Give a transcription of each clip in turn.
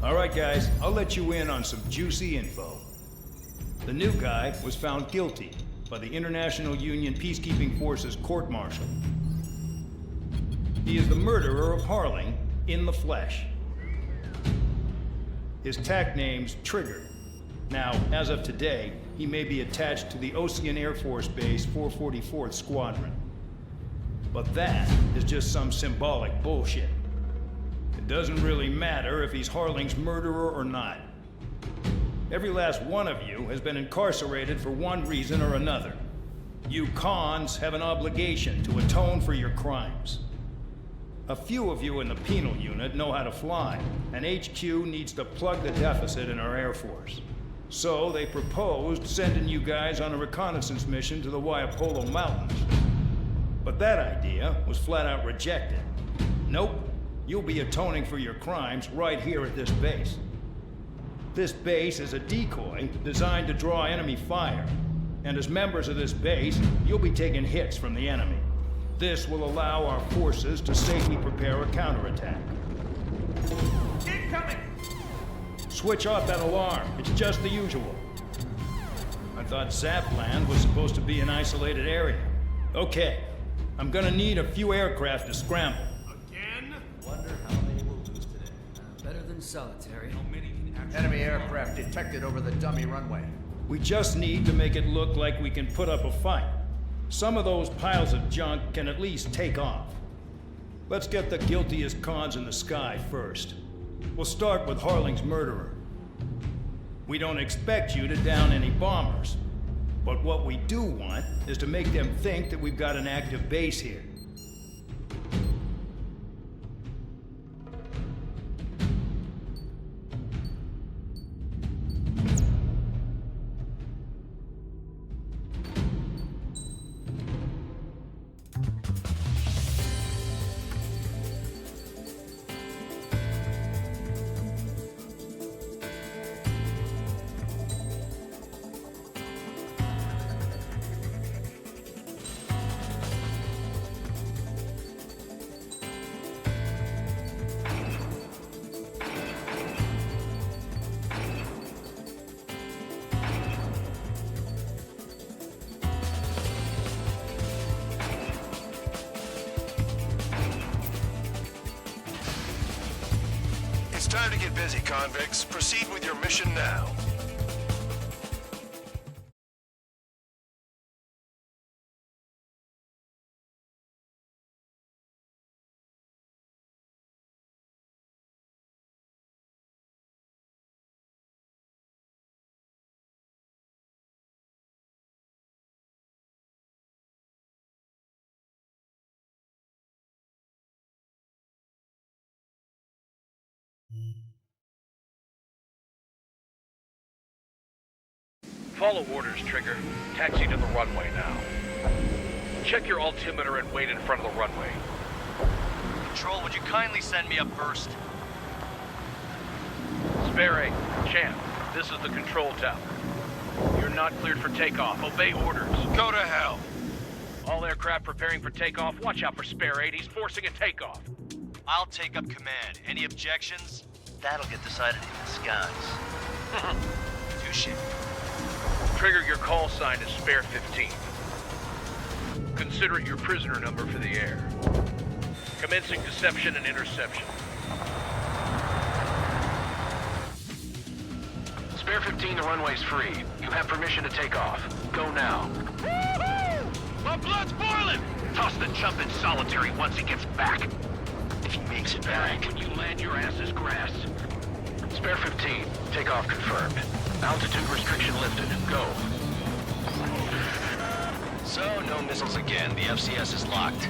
All right, guys, I'll let you in on some juicy info. The new guy was found guilty by the International Union Peacekeeping Forces court-martial. He is the murderer of Harling in the flesh. His tag name's Trigger. Now, as of today, he may be attached to the Ocean Air Force Base 444th Squadron. But that is just some symbolic bullshit. It doesn't really matter if he's Harling's murderer or not. Every last one of you has been incarcerated for one reason or another. You cons have an obligation to atone for your crimes. A few of you in the penal unit know how to fly, and HQ needs to plug the deficit in our Air Force. So they proposed sending you guys on a reconnaissance mission to the Waiapolo Mountains. But that idea was flat out rejected. Nope, you'll be atoning for your crimes right here at this base. This base is a decoy designed to draw enemy fire. And as members of this base, you'll be taking hits from the enemy. This will allow our forces to safely prepare a counterattack. Incoming! Switch off that alarm. It's just the usual. I thought Zapland was supposed to be an isolated area. Okay, I'm gonna need a few aircraft to scramble. Again? Wonder how many we'll lose today. Better than solitary. How many can actually... Enemy aircraft detected over the dummy runway. We just need to make it look like we can put up a fight. Some of those piles of junk can at least take off. Let's get the guiltiest cons in the sky first. We'll start with Harling's murderer. We don't expect you to down any bombers, but what we do want is to make them think that we've got an active base here. It's time to get busy, convicts. Proceed with your mission now. Follow orders, Trigger. Taxi to the runway now. Check your altimeter and wait in front of the runway. Control, would you kindly send me up first? Spare 8, Champ, this is the control tower. You're not cleared for takeoff. Obey orders. Go to hell. All aircraft preparing for takeoff. Watch out for Spare 8. He's forcing a takeoff. I'll take up command. Any objections? That'll get decided in the skies. Touche. Trigger, your call sign is Spare 15. Consider it your prisoner number for the air. Commencing deception and interception. Spare 15, the runway's free. You have permission to take off. Go now. Woohoo! My blood's boiling! Toss the chump in solitary once he gets back. If he makes it back. When you land, your ass is grass. Spare 15, takeoff confirmed. Altitude restriction lifted. Go. So, no missiles again. The FCS is locked.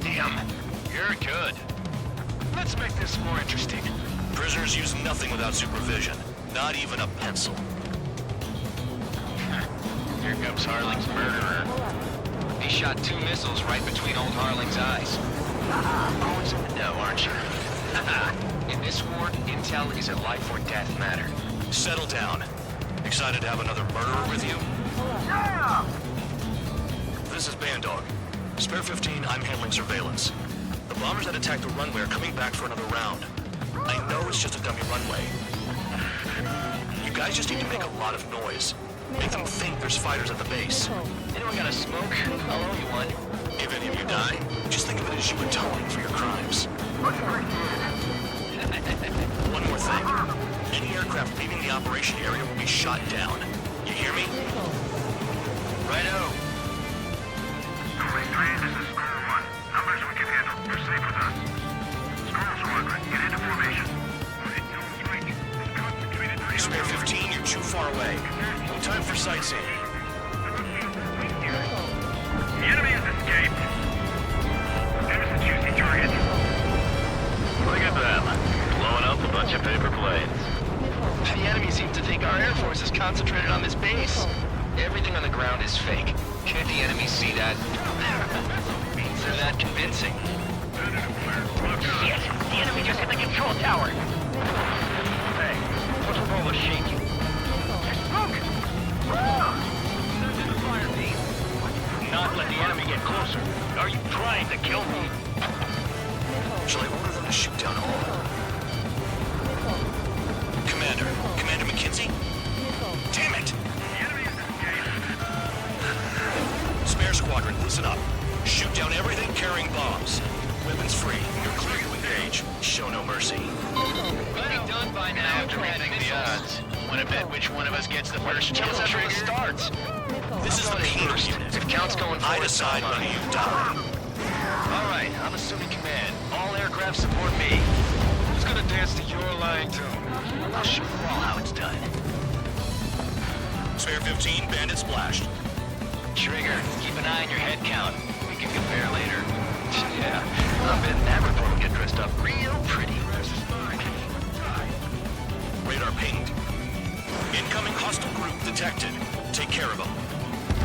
Damn. You're good. Let's make this more interesting. Prisoners use nothing without supervision. Not even a pencil. Here comes Harling's murderer. He shot 2 missiles right between old Harling's eyes. Always in the know, aren't you? In this ward, intel is a life or death matter. Settle down. Excited to have another murderer with you? Yeah! This is Bandog. Spare 15, I'm handling surveillance. The bombers that attacked the runway are coming back for another round. I know it's just a dummy runway. You guys just need to make a lot of noise. Make them think there's fighters at the base. Anyone got a smoke? I'll owe you one. If any of you die, just think of it as you atoning for your crimes. One more thing. Any aircraft leaving the operation area will be shot down. You hear me? Righto. This is Squall 1. Numbers we can handle. You're safe with us. Squall Squadron, get into formation. Spare 15, you're too far away. No time for sightseeing. The enemy has escaped. There's a juicy target. Look at them, blowing up a bunch of paper planes. The enemy seems to think our Air Force is concentrated on this base. Everything on the ground is fake. Can't the enemy see that? They're that convincing. Shit! The enemy just hit the control tower. Hey, what's with all the shaking? Look! Not let the enemy get closer. Are you trying to kill me? Shall I order them to shoot down all? Commander McKenzie? Damn it! The enemy has escaped. Spare squadron, listen up. Shoot down everything carrying bombs. Weapons free. You're clear to engage. Show no mercy. Buddy done by now. After rethink the odds, wanna bet which one of us gets the first Tell kill us after trigger? it starts. This is the Peter unit. If count's going I forward, decide I'm when on. you die. All right, I'm assuming command. All aircraft support me. Who's gonna dance to your line tune? I'll show you all how it's done. Spare 15, bandit splashed. Trigger, keep an eye on your head count. We can compare later. Yeah, I bet that report will get dressed up real pretty. Radar pinged. Incoming hostile group detected. Take care of them.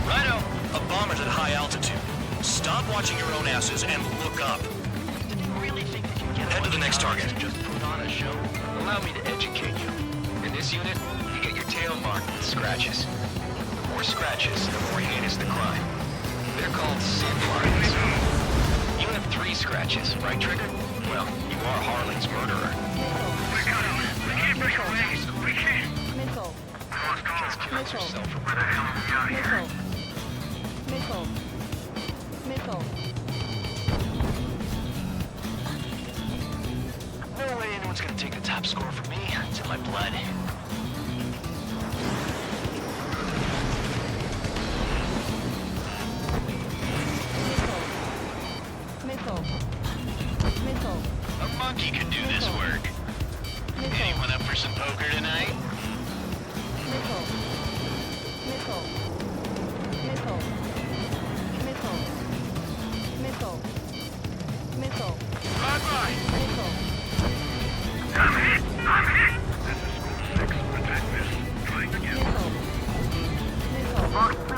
Righto. A bomb is at high altitude. Stop watching your own asses and look up. Really think that you get Head to the next target. just put on a show? Allow me to educate you. In this unit, you get your tail marked with scratches. The more scratches, the more heinous the crime. They're called sin markings. You have 3 scratches, right, Trigger? Well, you are Harling's murderer. We can't break away. We can't. Missile. Close call. Just count yourself from Where the hell are we out here? Missile. Missile. No way anyone's gonna take the top score from me. It's in my blood. Missile. Missile. A monkey can do this work. Anyone up for some poker tonight? Missile. Missile. Missile. Missile. Missile. Missile. Bye-bye. Missile. I'm hit. This is School 6. Attack this. Trying again. Missile. Missile. Box 2.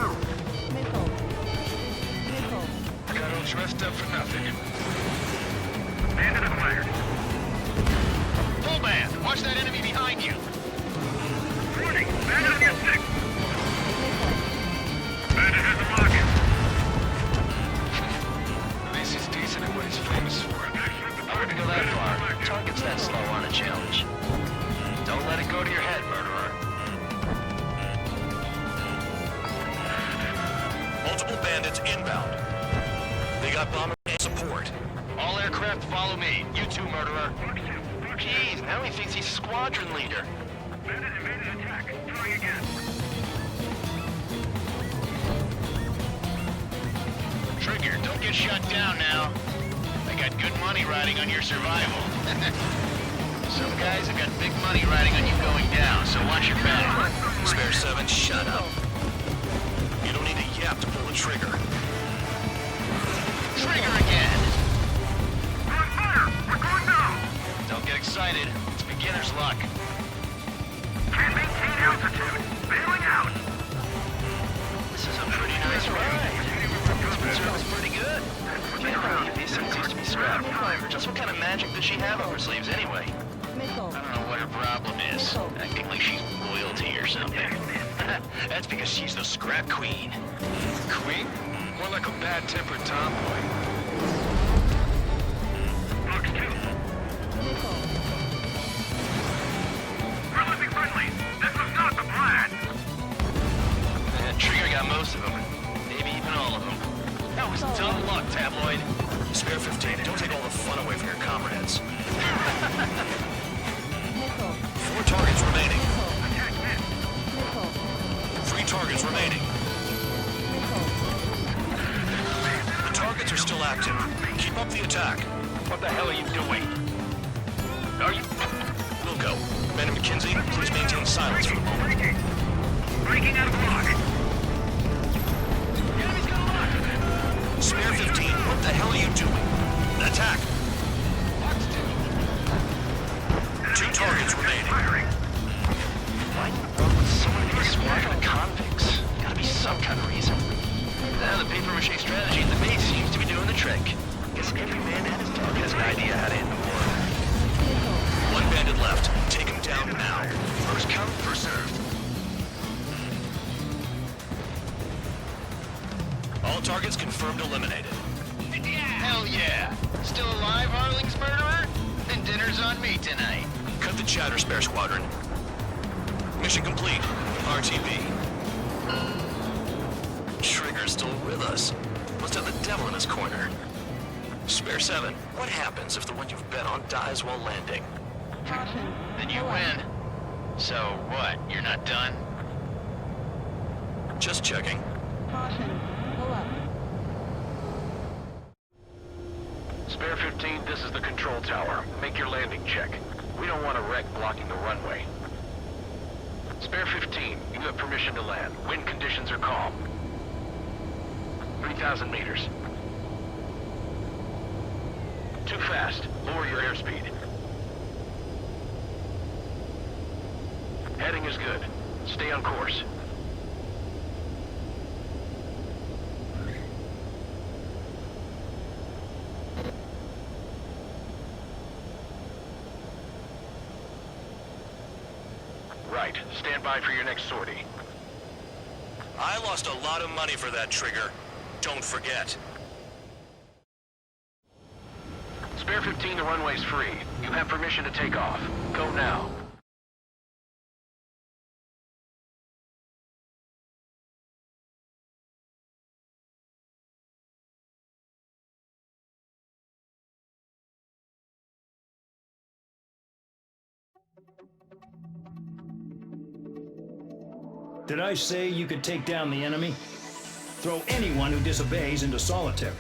Missile. Missile. Got all dressed up for nothing. Bandit acquired. Full band, watch that enemy behind you. Warning. Bandit on your 6. Bandit has a rocket. At least he's decent at what he's famous for. I wouldn't go that far. Target's that slow on a challenge. Don't let it go to your head, murderer. Multiple bandits inbound. They got bomber support. All aircraft follow me. You too, murderer. Jeez, now he thinks he's squadron leader. Bandit evaded attack. Trying again. Trigger, don't get shut down now. I got good money riding on your survival. Some guys have got big money riding on you going down, so watch your back. Spare 7, shut up. You don't need a yap to pull the trigger. Trigger again. We're on fire. We're going down. Don't get excited. It's beginner's luck. Can't maintain altitude. Bailing out. This is a pretty nice ride. Service pretty good. Can't believe these things used to be scrapped. Just what kind of magic does she have up her sleeves anyway? Missile. I don't know what her problem is. Acting like she's royalty or something. That's because she's the scrap queen. Queen? More like a bad-tempered tomboy. Box 2. Missile. tabloid? Spare 15, don't take all the fun away from your comrades. Missile. 4 targets remaining. Missile. 3 targets remaining. Missile. The targets are still active. Keep up the attack. What the hell are you doing? Are you... Wilco, Commander McKenzie, please maintain silence for the moment. breaking out of the lock? The enemy's got a lock! Spare 15, what the hell are you doing? Attack! 2 targets remaining. Why in the world would someone make a squadron of convicts? Gotta be some kind of reason. The paper-mache strategy in the base seems to be doing the trick. Guess every man and his dog has an idea how to end the war. 1 bandit left. Take him down now. First come, first served. All targets confirmed eliminated. Hell yeah! Still alive, Harling's murderer? Then dinner's on me tonight. Cut the chatter, Spare Squadron. Mission complete. RTB. Trigger's still with us. Must have the devil in his corner. Spare 7, what happens if the one you've bet on dies while landing? Caution. Then you Pull up. win. So what, you're not done? Just checking. Caution. Pull up. Spare 15, this is the control tower. Make your landing check. We don't want a wreck blocking the runway. Spare 15, you have permission to land. Wind conditions are calm. 3,000 meters. Too fast. Lower your airspeed. Heading is good. Stay on course. Right. Stand by for your next sortie. I lost a lot of money for that trigger. Don't forget. Spare 15, the runway's free. You have permission to take off. Go now. Did I say you could take down the enemy? Throw anyone who disobeys into solitary.